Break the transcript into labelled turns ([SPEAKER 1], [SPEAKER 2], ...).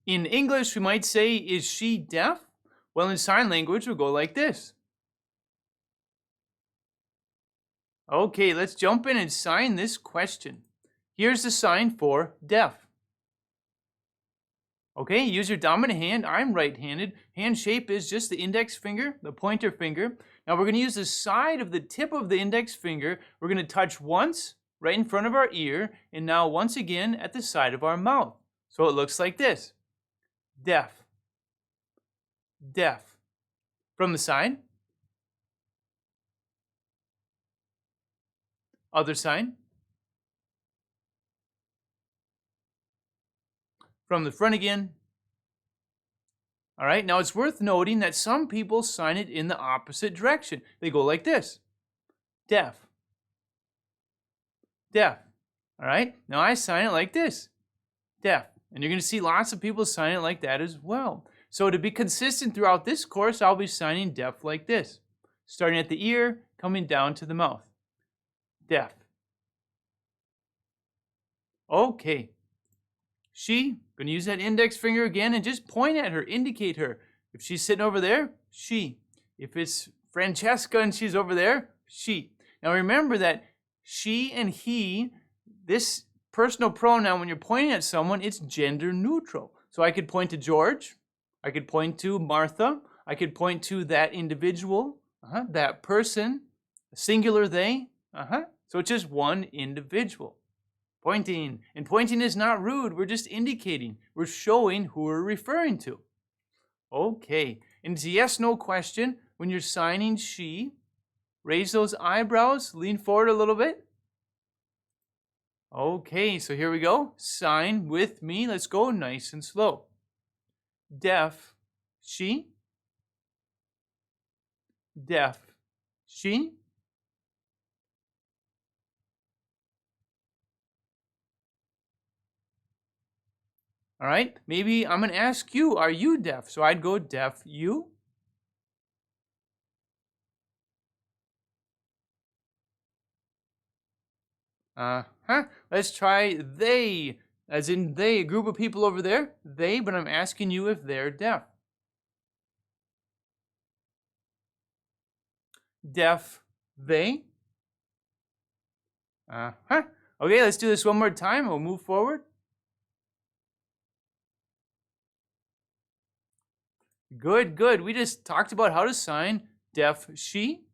[SPEAKER 1] In English, we might say, is she deaf? Well, in sign language, we'll go like this. Okay, let's jump in and sign this question. Here's the sign for deaf. Okay, use your dominant hand. I'm right-handed. Hand shape is just the index finger, the pointer finger. Now we're going to use the side of the tip of the index finger. We're going to touch once right in front of our ear, and now once again at the side of our mouth. So it looks like this. Deaf. Deaf. From the side. Other side. From the front again. All right, now it's worth noting that some people sign it in the opposite direction. They go like this. Deaf. Deaf. All right, now I sign it like this. Deaf. And you're going to see lots of people sign it like that as well. So to be consistent throughout this course, I'll be signing deaf like this. Starting at the ear, coming down to the mouth. Deaf. Okay. She, going to use that index finger again and just point at her, indicate her. If she's sitting over there, she. If it's Francesca and she's over there, she. Now remember that she and he, this personal pronoun, when you're pointing at someone, it's gender neutral. So I could point to George, I could point to Martha, I could point to that individual, that person, singular they, So it's just one individual. Pointing. And pointing is not rude. We're just indicating. We're showing who we're referring to. Okay. And it's a yes-no question. When you're signing she, raise those eyebrows. Lean forward a little bit. Okay, so here we go. Sign with me. Let's go nice and slow. Deaf, she. Deaf, she. All right, maybe I'm going to ask you, are you deaf? So I'd go deaf, you. Let's try they, as in they, a group of people over there, they, but I'm asking you if they're deaf. Deaf, they. Okay, let's do this one more time. We'll move forward. Good, good. We just talked about how to sign deaf, she.